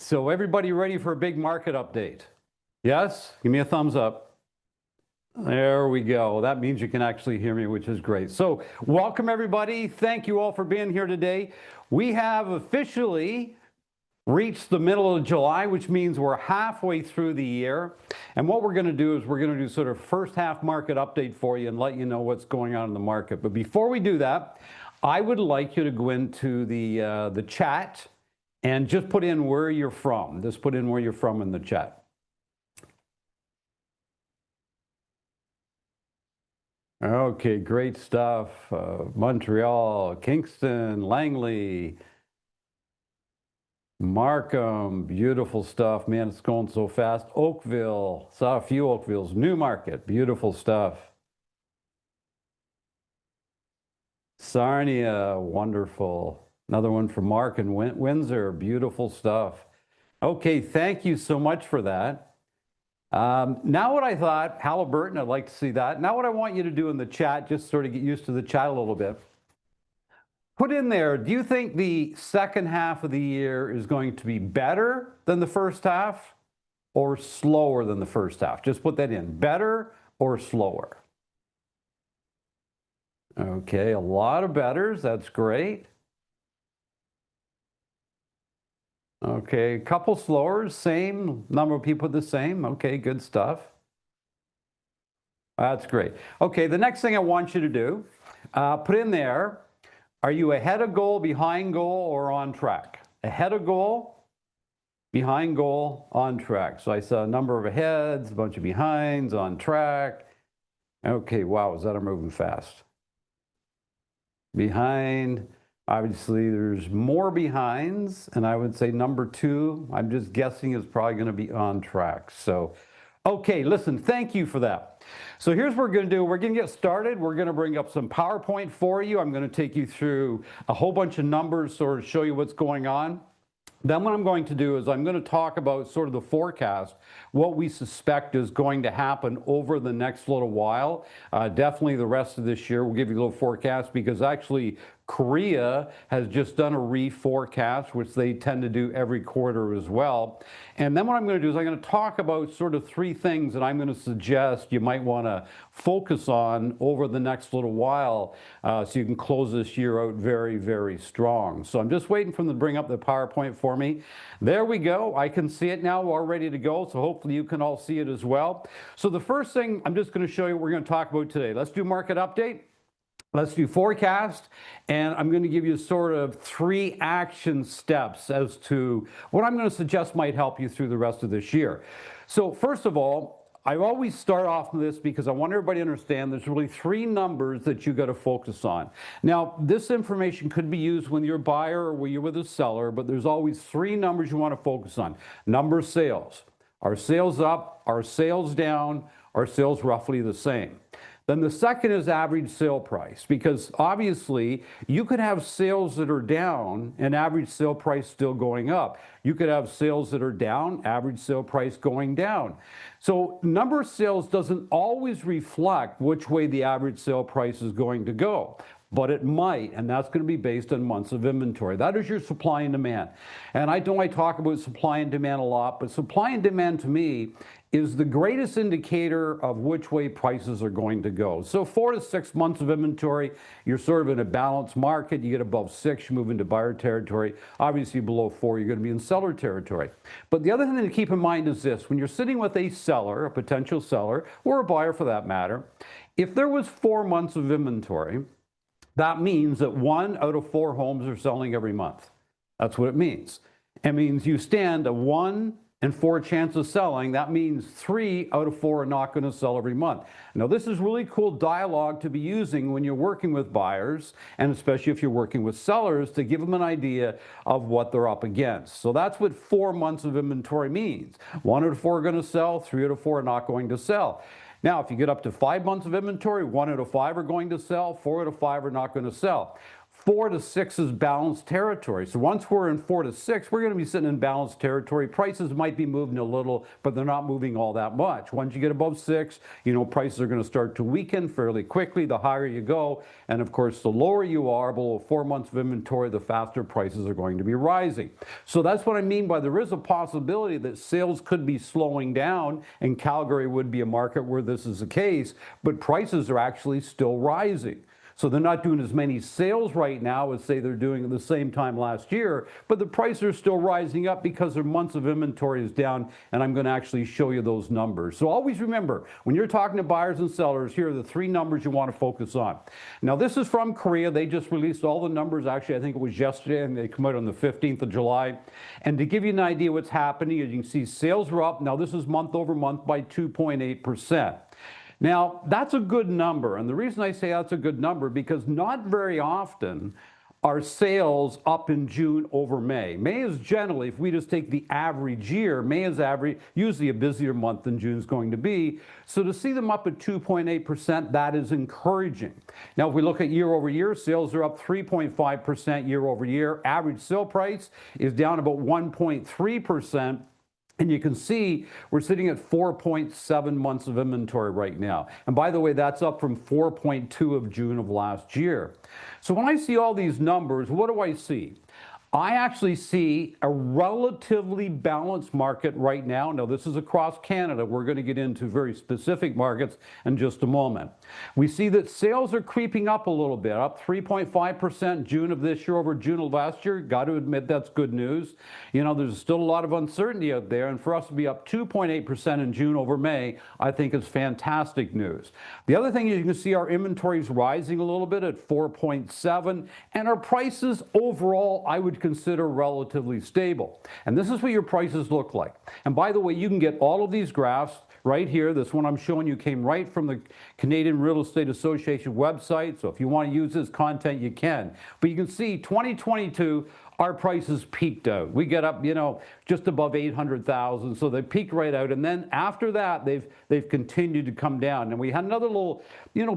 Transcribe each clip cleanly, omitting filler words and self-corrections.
So everybody ready for a big market update? Yes? Give me a thumbs up. There we go. That means you can actually hear me, which is great. So welcome everybody. Thank you all for being here today. We have officially reached the middle of July, which means we're halfway through the year. And what we're going to do is we're going to do sort of first half market update for you and let you know what's going on in the market. But before we do that, I would like you to go into the chat and just put in where you're from. Just put in where you're from in the chat. Okay, great stuff. Montreal, Kingston, Langley, Markham, beautiful stuff. Man, it's going so fast. Oakville, saw a few Oakvilles. Newmarket, beautiful stuff. Sarnia, wonderful. Another one from Mark in Windsor, beautiful stuff. Okay, thank you so much for that. Now what I thought, Halliburton, I'd like to see that. Now what I want you to do in the chat, just sort of get used to the chat a little bit. Put in there, do you think the second half of the year is going to be better than the first half or slower than the first half? Just put that in, better or slower? Okay, a lot of betters, that's great. Okay, a couple slowers, same number of people the same. Okay, good stuff. That's great. Okay, the next thing I want you to do, put in there, are you ahead of goal, behind goal, or on track? Ahead of goal, behind goal, on track. So I saw a number of aheads, a bunch of behinds, on track. Okay, wow, is that moving fast? Behind. Obviously, there's more behinds, and I would say number two, I'm just guessing, is probably going to be on track. So, okay, listen, thank you for that. So here's what we're going to do. We're going to get started. We're going to bring up some PowerPoint for you. I'm going to take you through a whole bunch of numbers, sort of show you what's going on. Then what I'm going to do is I'm going to talk about sort of the forecast, what we suspect is going to happen over the next little while. Definitely the rest of this year, we'll give you a little forecast because actually Korea has just done a reforecast, which they tend to do every quarter as well. And then what I'm going to do is I'm going to talk about sort of three things that I'm going to suggest you might want to focus on over the next little while so you can close this year out very, very strong. So I'm just waiting for them to bring up the PowerPoint for me. There we go. I can see it now. We're all ready to go. So hopefully you can all see it as well. So the first thing I'm just going to show you what we're going to talk about today. Let's do market update. Let's do forecast, and I'm going to give you sort of three action steps as to what I'm going to suggest might help you through the rest of this year. So first of all, I always start off with this because I want everybody to understand there's really three numbers that you got to focus on. Now, this information could be used when you're a buyer or when you're with a seller, but there's always three numbers you want to focus on. Number of sales. Are sales up? Are sales down? Are sales roughly the same? Then the second is average sale price, because obviously you could have sales that are down and average sale price still going up. You could have sales that are down, average sale price going down. So number of sales doesn't always reflect which way the average sale price is going to go, but it might, and that's going to be based on months of inventory. That is your supply and demand. And I know I talk about supply and demand a lot, but supply and demand to me is the greatest indicator of which way prices are going to go. So 4 to 6 months of inventory, you're sort of in a balanced market. You get above 6, you move into buyer territory. Obviously below 4, you're going to be in seller territory. But the other thing to keep in mind is this: when you're sitting with a seller, a potential seller, or a buyer for that matter, if there was 4 months of inventory, that means that 1 out of 4 homes are selling every month. That's what it means. It means you stand a 1 in 4 chance of selling. That means 3 out of 4 are not going to sell every month. Now, this is really cool dialogue to be using when you're working with buyers, and especially if you're working with sellers, to give them an idea of what they're up against. So that's what 4 months of inventory means. 1 out of 4 are going to sell, 3 out of 4 are not going to sell. Now, if you get up to 5 months of inventory, 1 out of 5 are going to sell, 4 out of 5 are not going to sell. 4 to 6 is balanced territory. So once we're in 4 to 6, we're going to be sitting in balanced territory. Prices might be moving a little, but they're not moving all that much. Once you get above 6, prices are going to start to weaken fairly quickly the higher you go. And of course, the lower you are, below 4 months of inventory, the faster prices are going to be rising. So that's what I mean by there is a possibility that sales could be slowing down, and Calgary would be a market where this is the case, but prices are actually still rising. So they're not doing as many sales right now as, say, they're doing at the same time last year, but the prices are still rising up because their months of inventory is down, and I'm going to actually show you those numbers. So always remember, when you're talking to buyers and sellers, here are the 3 numbers you want to focus on. Now, this is from Korea. They just released all the numbers. Actually, I think it was yesterday, and they come out on the 15th of July. And to give you an idea what's happening, as you can see, sales were up. Now, this is month over month by 2.8%. Now, that's a good number, and the reason I say that's a good number, because not very often are sales up in June over May. May is generally, if we just take the average year, May is usually a busier month than June is going to be. So to see them up at 2.8%, that is encouraging. Now, if we look at year over year, sales are up 3.5% year over year. Average sale price is down about 1.3%. And you can see we're sitting at 4.7 months of inventory right now. And by the way, that's up from 4.2 of June of last year. So when I see all these numbers, what do I see? I actually see a relatively balanced market right now. Now, this is across Canada. We're going to get into very specific markets in just a moment. We see that sales are creeping up a little bit, up 3.5% June of this year over June of last year. Got to admit that's good news. There's still a lot of uncertainty out there, and for us to be up 2.8% in June over May, I think is fantastic news. The other thing is you can see our inventory is rising a little bit at 4.7, and our prices overall, I would consider relatively stable. And this is what your prices look like. And by the way, you can get all of these graphs right here. This one I'm showing you came right from the Canadian Real Estate Association website. So if you want to use this content, you can. But you can see 2022, our prices peaked out. We get up, just above 800,000. So they peaked right out. And then after that, they've continued to come down. And we had another little,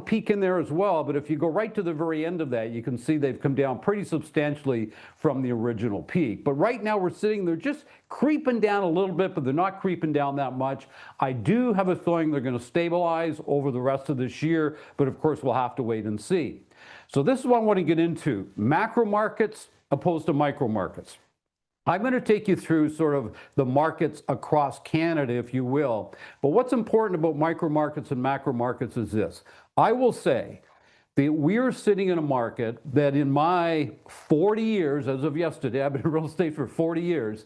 peak in there as well. But if you go right to the very end of that, you can see they've come down pretty substantially from the original peak. But right now we're sitting there just creeping down a little bit, but they're not creeping down that much. I do have a feeling they're going to stabilize over the rest of this year. But of course, we'll have to wait and see. So this is what I want to get into. Macro markets opposed to micro markets. I'm going to take you through sort of the markets across Canada, if you will. But what's important about micro markets and macro markets is this. I will say that we are sitting in a market that in my 40 years, as of yesterday, I've been in real estate for 40 years,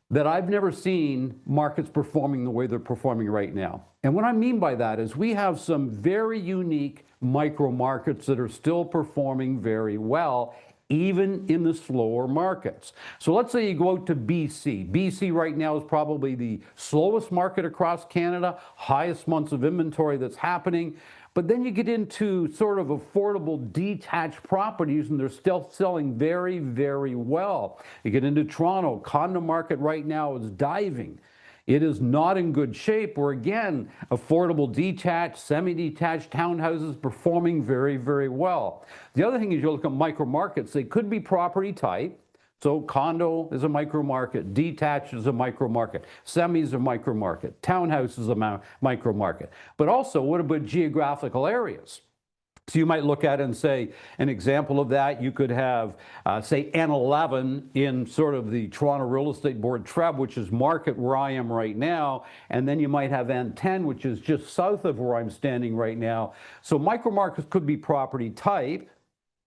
that I've never seen markets performing the way they're performing right now. And what I mean by that is we have some very unique micro markets that are still performing very well, even in the slower markets. So let's say you go out to BC. BC right now is probably the slowest market across Canada, highest months of inventory that's happening. But then you get into sort of affordable detached properties, and they're still selling very, very well. You get into Toronto, condo market right now is diving. It is not in good shape, where again, affordable detached, semi-detached townhouses performing very, very well. The other thing is you look at micro markets, they could be property type. So condo is a micro market, detached is a micro market, semi is a micro market, townhouse is a micro market. But also, what about geographical areas? So you might look at it and say, an example of that, you could have, say, N11 in sort of the Toronto Real Estate Board TREB, which is market where I am right now. And then you might have N10, which is just south of where I'm standing right now. So micro markets could be property type,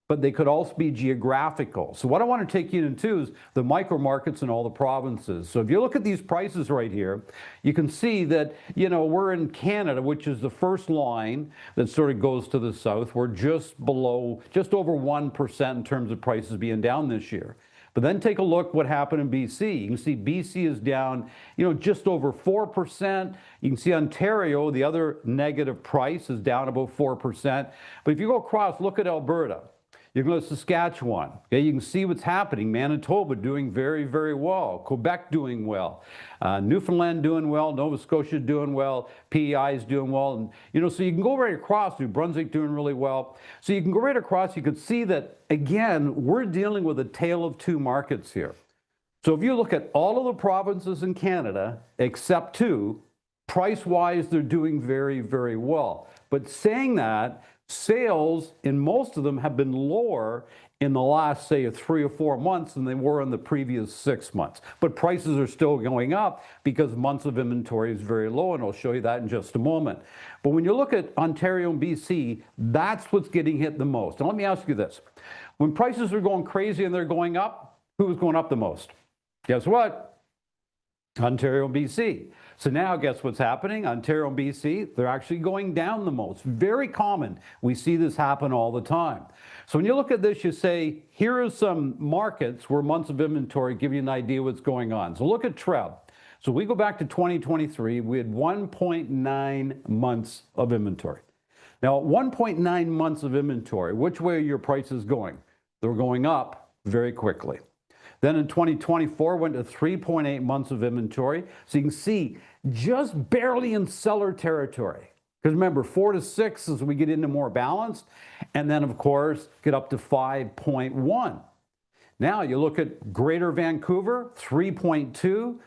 but they could also be geographical. So what I want to take you into is the micro markets in all the provinces. So if you look at these prices right here, you can see that, we're in Canada, which is the first line that sort of goes to the south. We're just over 1% in terms of prices being down this year. But then take a look what happened in BC. You can see BC is down, just over 4%. You can see Ontario, the other negative price, is down about 4%. But if you go across, look at Alberta. You can go to Saskatchewan. Okay, you can see what's happening. Manitoba doing very, very well. Quebec doing well. Newfoundland doing well. Nova Scotia doing well. PEI is doing well. And, you know, so you can go right across. New Brunswick doing really well. So you can go right across. You can see that, again, we're dealing with a tale of two markets here. So if you look at all of the provinces in Canada, except two, price-wise, they're doing very, very well. But saying that, sales in most of them have been lower in the last, say, 3 or 4 months than they were in the previous 6 months. But prices are still going up because months of inventory is very low, and I'll show you that in just a moment. But when you look at Ontario and BC, that's what's getting hit the most. Now, let me ask you this. When prices are going crazy and they're going up, who's going up the most? Guess what? Ontario and BC. So now guess what's happening? Ontario and BC, they're actually going down the most. Very common. We see this happen all the time. So when you look at this, you say, here are some markets where months of inventory give you an idea what's going on. So look at TREB. So we go back to 2023, we had 1.9 months of inventory. Now, 1.9 months of inventory, which way are your prices going? They're going up very quickly. Then in 2024, went to 3.8 months of inventory. So you can see just barely in seller territory. Because remember, 4 to 6 as we get into more balanced. And then, of course, get up to 5.1. Now you look at Greater Vancouver, 3.2,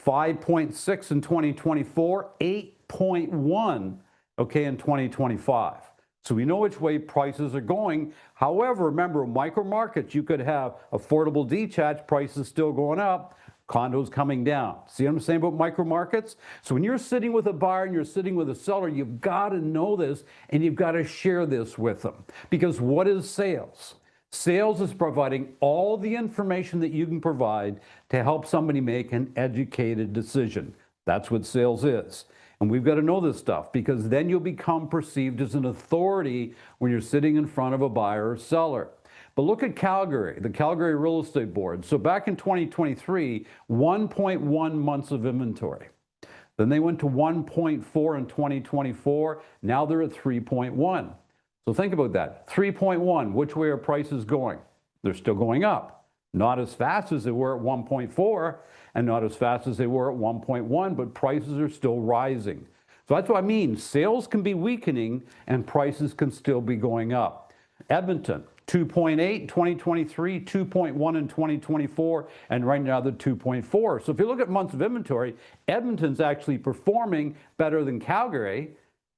5.6 in 2024, 8.1, okay, in 2025. So we know which way prices are going. However, remember, micro markets, you could have affordable detached prices still going up, condos coming down. See what I'm saying about micro markets? So when you're sitting with a buyer and you're sitting with a seller, you've got to know this and you've got to share this with them. Because what is sales? Sales is providing all the information that you can provide to help somebody make an educated decision. That's what sales is. And we've got to know this stuff because then you'll become perceived as an authority when you're sitting in front of a buyer or seller. But look at Calgary, the Calgary Real Estate Board. So back in 2023, 1.1 months of inventory. Then they went to 1.4 in 2024. Now they're at 3.1. So think about that. 3.1, which way are prices going? They're still going up. Not as fast as they were at 1.4 and not as fast as they were at 1.1, but prices are still rising. So that's what I mean. Sales can be weakening and prices can still be going up. Edmonton, 2.8 in 2023, 2.1 in 2024, and right now they're 2.4. So if you look at months of inventory, Edmonton's actually performing better than Calgary,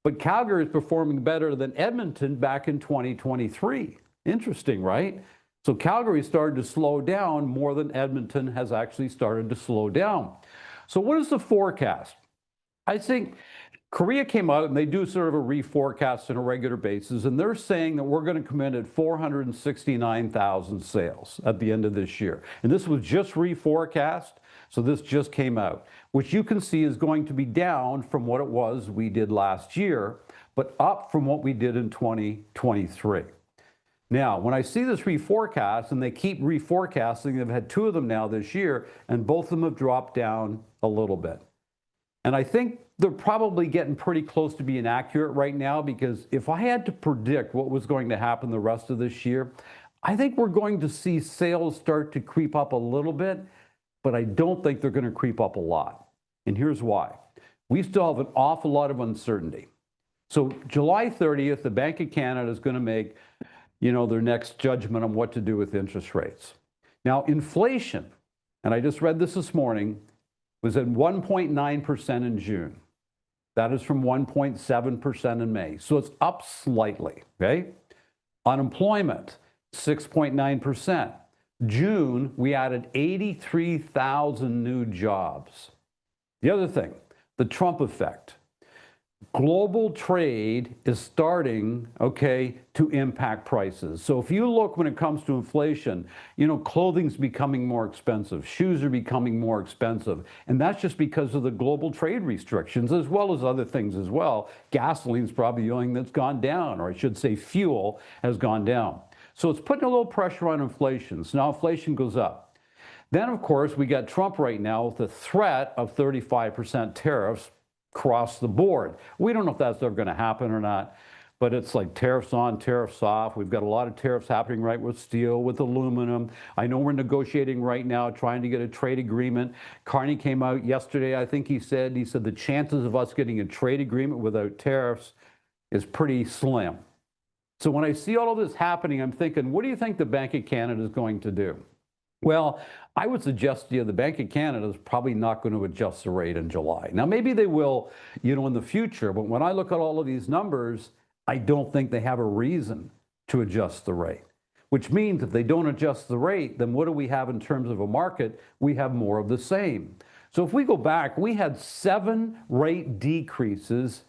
but Calgary is performing better than Edmonton back in 2023. Interesting, right? So Calgary started to slow down more than Edmonton has actually started to slow down. So what is the forecast? I think Korea came out and they do sort of a reforecast on a regular basis, and they're saying that we're going to come in at 469,000 sales at the end of this year. And this was just reforecast, so this just came out, which you can see is going to be down from what it was we did last year, but up from what we did in 2023. Now, when I see this reforecast, and they keep reforecasting, they've had 2 of them now this year, and both of them have dropped down a little bit. And I think they're probably getting pretty close to being accurate right now, because if I had to predict what was going to happen the rest of this year, I think we're going to see sales start to creep up a little bit, but I don't think they're going to creep up a lot. And here's why. We still have an awful lot of uncertainty. So July 30th, the Bank of Canada is going to make their next judgment on what to do with interest rates. Now, inflation, and I just read this morning, was at 1.9% in June. That is from 1.7% in May. So it's up slightly, okay? Unemployment, 6.9%. June, we added 83,000 new jobs. The other thing, the Trump effect. Global trade is starting, okay, to impact prices. So if you look when it comes to inflation, clothing's becoming more expensive, shoes are becoming more expensive, and that's just because of the global trade restrictions as well as other things as well. Gasoline's probably the only thing that's gone down, or I should say fuel has gone down. So it's putting a little pressure on inflation. So now inflation goes up. Then, of course, we got Trump right now with the threat of 35% tariffs across the board. We don't know if that's ever going to happen or not. but it's like tariffs on, tariffs off. We've got a lot of tariffs happening right with steel, with aluminum. I know we're negotiating right now, trying to get a trade agreement. Carney came out yesterday, I think he said the chances of us getting a trade agreement without tariffs is pretty slim. So when I see all of this happening, I'm thinking, what do you think the Bank of Canada is going to do? Well, I would suggest to you the Bank of Canada is probably not going to adjust the rate in July. Now, maybe they will, in the future, but when I look at all of these numbers, I don't think they have a reason to adjust the rate, which means if they don't adjust the rate, then what do we have in terms of a market? We have more of the same. So if we go back, we had 7 rate decreases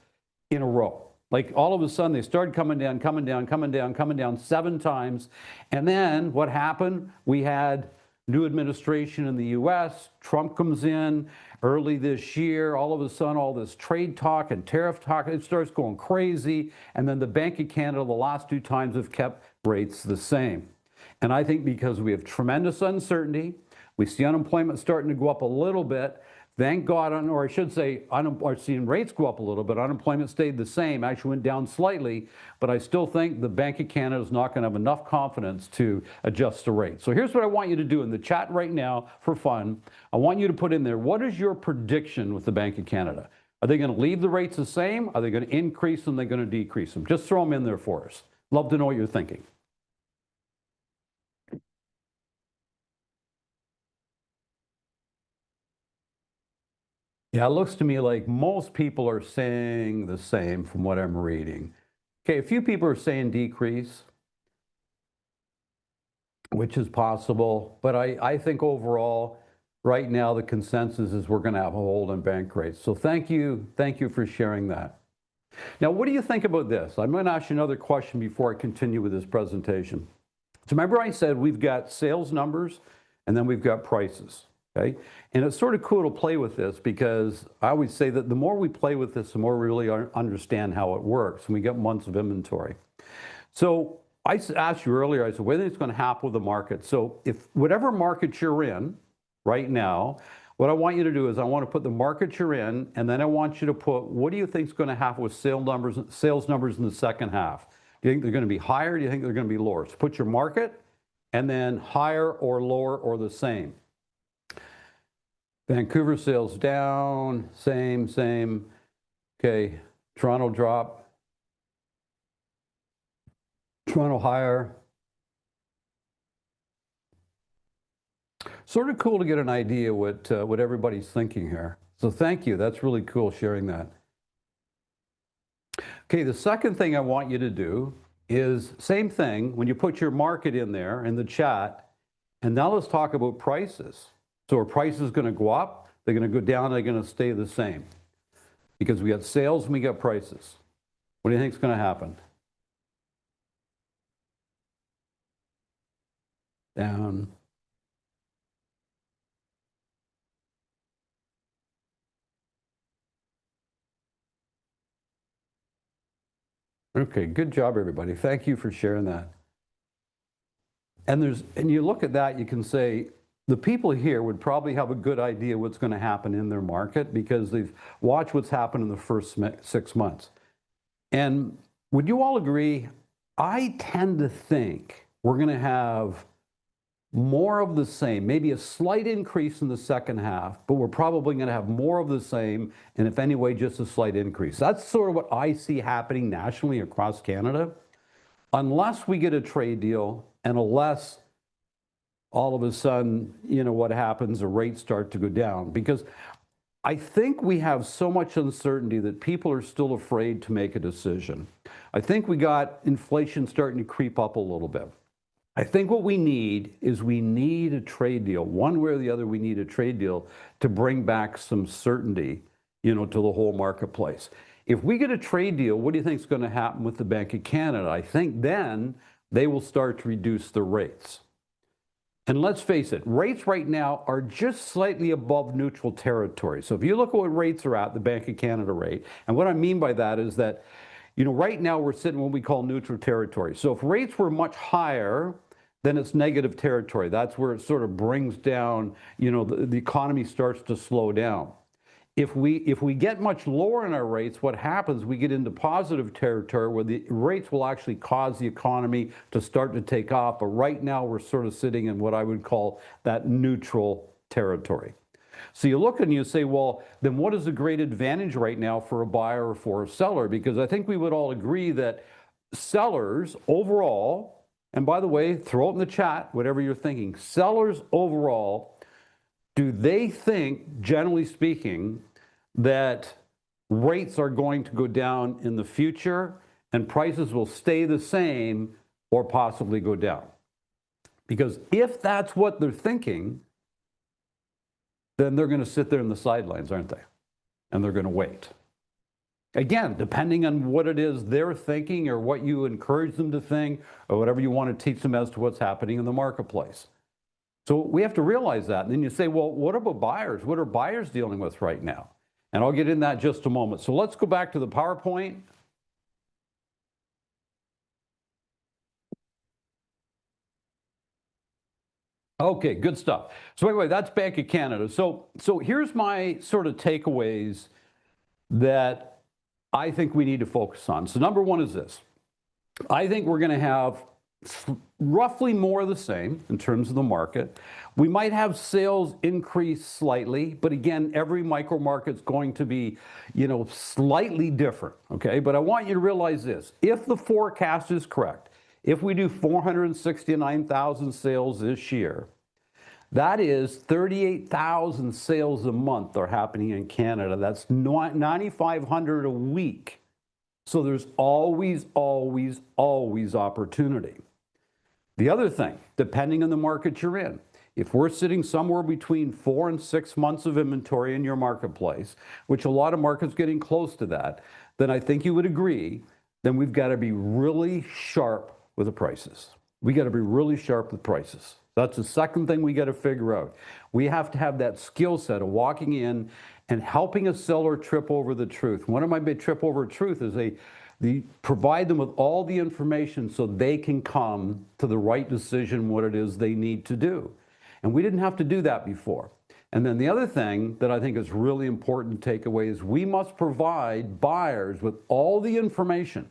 in a row. Like all of a sudden, they started coming down, coming down, coming down, coming down 7 times. And then what happened? We had new administration in the US. Trump comes in early this year. All of a sudden, all this trade talk and tariff talk, it starts going crazy. And then the Bank of Canada, the last 2 times, have kept rates the same. And I think because we have tremendous uncertainty, we see unemployment starting to go up a little bit. Thank God, or I should say, seeing rates go up a little bit. Unemployment stayed the same, actually went down slightly, but I still think the Bank of Canada is not going to have enough confidence to adjust the rate. So here's what I want you to do in the chat right now for fun. I want you to put in there, what is your prediction with the Bank of Canada? Are they going to leave the rates the same? Are they going to increase them? Are they going to decrease them? Just throw them in there for us. Love to know what you're thinking. Yeah, it looks to me like most people are saying the same from what I'm reading. Okay, a few people are saying decrease, which is possible, but I think overall, right now, the consensus is we're going to have a hold on bank rates. So thank you for sharing that. Now, what do you think about this? I'm going to ask you another question before I continue with this presentation. So remember I said we've got sales numbers and then we've got prices. Okay, and it's sort of cool to play with this because I always say that the more we play with this, the more we really understand how it works, and we get months of inventory. So I asked you earlier, I said, what do you think is going to happen with the market? So if whatever market you're in right now, what I want you to do is I want to put the market you're in, and then I want you to put, what do you think is going to happen with sales numbers in the second half? Do you think they're going to be higher? Do you think they're going to be lower? So put your market, and then higher or lower or the same. Vancouver sales down, same. Okay, Toronto drop. Toronto higher. Sort of cool to get an idea what everybody's thinking here. So thank you. That's really cool sharing that. Okay, the second thing I want you to do is same thing when you put your market in there in the chat. And now let's talk about prices. So are prices going to go up? They're going to go down? They're going to stay the same? Because we got sales and we got prices. What do you think is going to happen? Down. Okay, good job, everybody. Thank you for sharing that. And you look at that, you can say, the people here would probably have a good idea what's going to happen in their market because they've watched what's happened in the first 6 months. And would you all agree? I tend to think we're going to have more of the same, maybe a slight increase in the second half, but we're probably going to have more of the same, and if any way, just a slight increase. That's sort of what I see happening nationally across Canada, unless we get a trade deal and unless all of a sudden, what happens, the rates start to go down. Because I think we have so much uncertainty that people are still afraid to make a decision. I think we got inflation starting to creep up a little bit. I think what we need is a trade deal. One way or the other, we need a trade deal to bring back some certainty, to the whole marketplace. If we get a trade deal, what do you think is going to happen with the Bank of Canada? I think then they will start to reduce the rates. And let's face it, rates right now are just slightly above neutral territory. So if you look at what rates are at, the Bank of Canada rate, and what I mean by that is that, right now we're sitting in what we call neutral territory. So if rates were much higher, then it's negative territory. That's where it sort of brings down, the economy starts to slow down. if we get much lower in our rates, what happens, we get into positive territory where the rates will actually cause the economy to start to take off. But right now we're sort of sitting in what I would call that neutral territory. So you look and you say, well, then what is a great advantage right now for a buyer or for a seller? Because I think we would all agree that sellers overall, and by the way, throw it in the chat, whatever you're thinking, sellers overall, do they think, generally speaking, that rates are going to go down in the future and prices will stay the same or possibly go down? Because if that's what they're thinking, then they're going to sit there in the sidelines, aren't they? And they're going to wait. Again, depending on what it is they're thinking or what you encourage them to think or whatever you want to teach them as to what's happening in the marketplace. So we have to realize that. And then you say, well, what about buyers? What are buyers dealing with right now? And I'll get in that in just a moment. So let's go back to the PowerPoint. Okay, good stuff. So anyway, that's Bank of Canada. So here's my sort of takeaways that I think we need to focus on. So number one is this. I think we're going to have roughly more of the same in terms of the market. We might have sales increase slightly, but again, every micro market's going to be, slightly different, okay? But I want you to realize this. If the forecast is correct, if we do 469,000 sales this year, that is 38,000 sales a month are happening in Canada. That's 9,500 a week. So there's always, always, always opportunity. The other thing, depending on the market you're in, if we're sitting somewhere between 4 and 6 months of inventory in your marketplace, which a lot of markets getting close to that, then I think you would agree, then we've got to be really sharp with the prices. We got to be really sharp with prices. That's the second thing we got to figure out. We have to have that skill set of walking in and helping a seller trip over the truth. One of my big trip over truth is they provide them with all the information so they can come to the right decision, what it is they need to do. And we didn't have to do that before. And then the other thing that I think is really important to take away is we must provide buyers with all the information,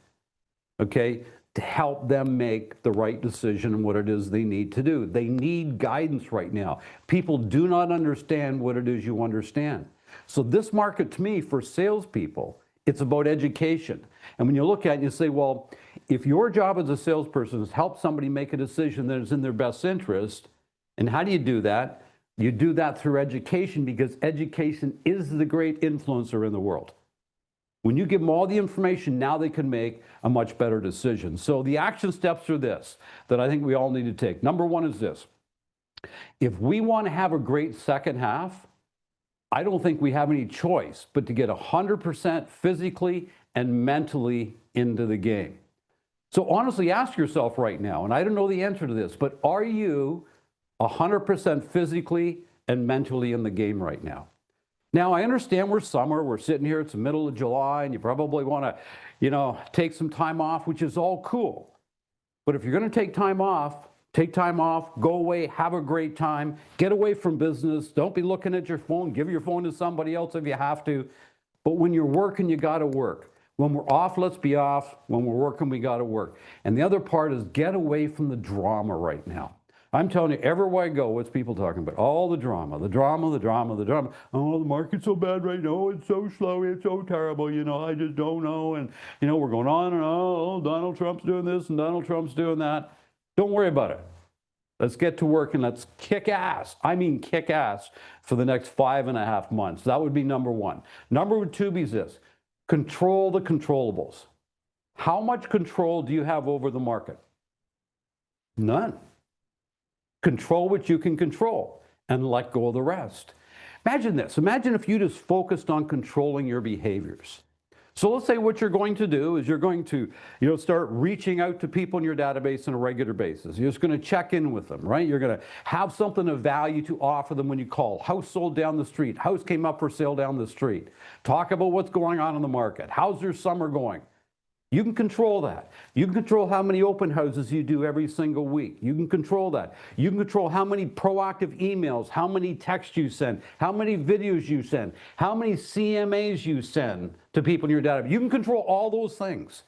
okay, to help them make the right decision and what it is they need to do. They need guidance right now. People do not understand what it is you understand. So this market, to me, for salespeople, it's about education. And when you look at it, you say, well, if your job as a salesperson is help somebody make a decision that is in their best interest, and how do you do that? You do that through education, because education is the great influencer in the world. When you give them all the information, now they can make a much better decision. So the action steps are this, that I think we all need to take. Number one is this. If we want to have a great second half, I don't think we have any choice but to get 100% physically and mentally into the game. So honestly, ask yourself right now, and I don't know the answer to this, but are you 100% physically and mentally in the game right now? Now, I understand we're summer, we're sitting here, it's the middle of July, and you probably want to, take some time off, which is all cool. But if you're going to take time off, go away, have a great time, get away from business, don't be looking at your phone, give your phone to somebody else if you have to. But when you're working, you got to work. When we're off, let's be off. When we're working, we got to work. And the other part is get away from the drama right now. I'm telling you, everywhere I go, what's people talking about? All the drama, the drama, the drama, the drama. Oh, the market's so bad right now. It's so slow. It's so terrible. I just don't know. And, we're going on and on. Oh, Donald Trump's doing this and Donald Trump's doing that. Don't worry about it. Let's get to work and let's kick ass. I mean, kick ass for the next 5.5 months. That would be number one. Number two is this. Control the controllables. How much control do you have over the market? None. Control what you can control and let go of the rest. Imagine this. Imagine if you just focused on controlling your behaviors. So let's say what you're going to do is you're going to, start reaching out to people in your database on a regular basis. You're just going to check in with them, right? You're going to have something of value to offer them when you call. House sold down the street. House came up for sale down the street. Talk about what's going on in the market. How's your summer going? You can control that. You can control how many open houses you do every single week. You can control that. You can control how many proactive emails, how many texts you send, how many videos you send, how many CMAs you send to people in your database. You can control all those things.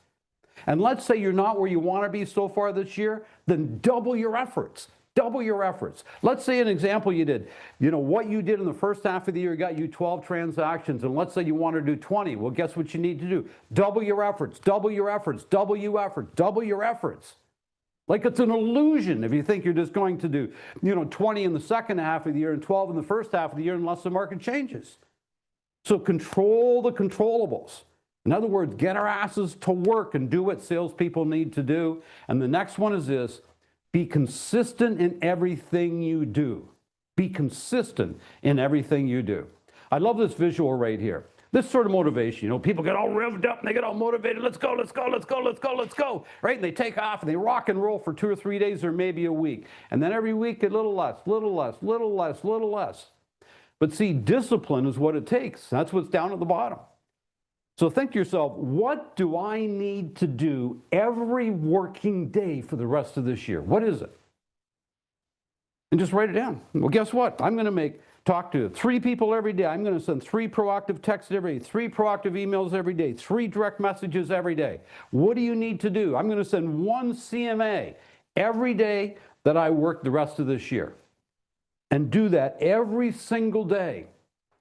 And let's say you're not where you want to be so far this year, then double your efforts. Double your efforts. Let's say an example you did. What you did in the first half of the year got you 12 transactions, and let's say you want to do 20. Well, guess what you need to do? Double your efforts, double your efforts, double your efforts, double your efforts. Like it's an illusion if you think you're just going to do, 20 in the second half of the year and 12 in the first half of the year unless the market changes. So control the controllables. In other words, get our asses to work and do what salespeople need to do. And the next one is this. Be consistent in everything you do. Be consistent in everything you do. I love this visual right here. This sort of motivation, people get all revved up and they get all motivated. Let's go, let's go, let's go, let's go, let's go. Right? And they take off and they rock and roll for 2 or 3 days or maybe a week. And then every week a little less, little less, little less, little less. But see, discipline is what it takes. That's what's down at the bottom. So think to yourself, what do I need to do every working day for the rest of this year? What is it? And just write it down. Well, guess what? I'm going to talk to 3 people every day. I'm going to send 3 proactive texts every day, 3 proactive emails every day, 3 direct messages every day. What do you need to do? I'm going to send 1 CMA every day that I work the rest of this year. And do that every single day.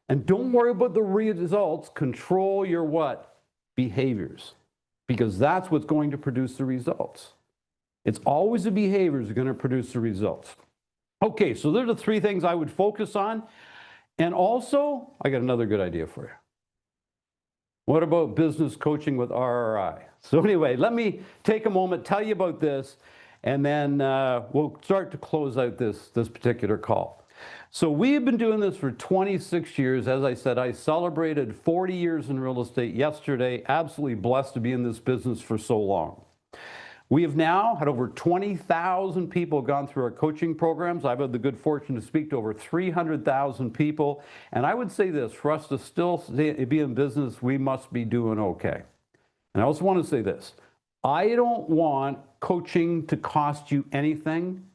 And don't worry about the results. Control your what? Behaviors. Because that's what's going to produce the results. It's always the behaviors that are going to produce the results. Okay, so those are the 3 things I would focus on. And also, I got another good idea for you. What about business coaching with RRI? So anyway, let me take a moment, tell you about this, and then we'll start to close out this particular call. So we have been doing this for 26 years. As I said, I celebrated 40 years in real estate yesterday. Absolutely blessed to be in this business for so long. We have now had over 20,000 people gone through our coaching programs. I've had the good fortune to speak to over 300,000 people. And I would say this, for us to still be in business, we must be doing okay. And I also want to say this. I don't want coaching to cost you anything.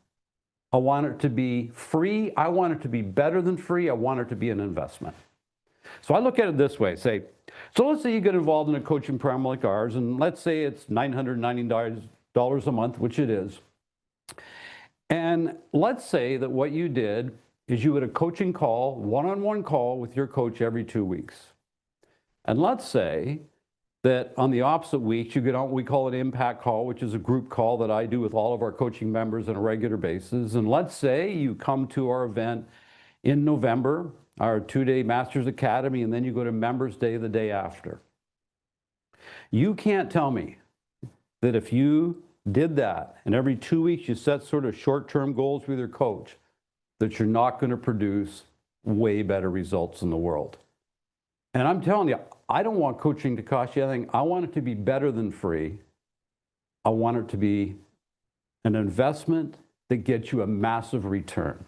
I want it to be free. I want it to be better than free. I want it to be an investment. So I look at it this way. So let's say you get involved in a coaching program like ours, and let's say it's $990 a month, which it is. And let's say that what you did is you had a coaching call, one-on-one call with your coach every 2 weeks. And let's say that on the opposite weeks, you get on what we call an impact call, which is a group call that I do with all of our coaching members on a regular basis. And let's say you come to our event in November, our 2-day Masters Academy, and then you go to Members Day the day after. You can't tell me that if you did that and every 2 weeks you set sort of short-term goals with your coach, that you're not going to produce way better results in the world. And I'm telling you, I don't want coaching to cost you anything. I want it to be better than free. I want it to be an investment that gets you a massive return.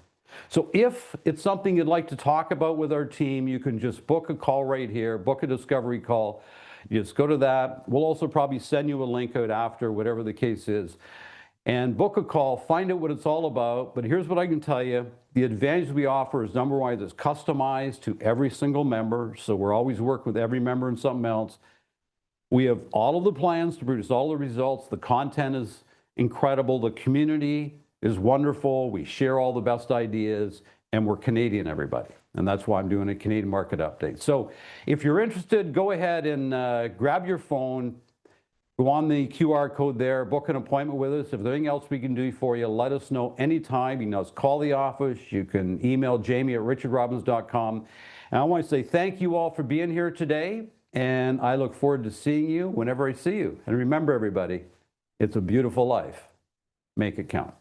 So if it's something you'd like to talk about with our team, you can just book a call right here, book a discovery call. You just go to that. We'll also probably send you a link out after, whatever the case is. And book a call, find out what it's all about. But here's what I can tell you. The advantage we offer is, number one, it's customized to every single member. So we're always working with every member in something else. We have all of the plans to produce all the results. The content is incredible. The community is wonderful. We share all the best ideas. And we're Canadian, everybody. And that's why I'm doing a Canadian market update. So if you're interested, go ahead and grab your phone. Go on the QR code there, book an appointment with us. If there's anything else we can do for you, let us know anytime. You can just call the office. You can email jamie@richardrobbins.com. And I want to say thank you all for being here today. And I look forward to seeing you whenever I see you. And remember, everybody, it's a beautiful life. Make it count.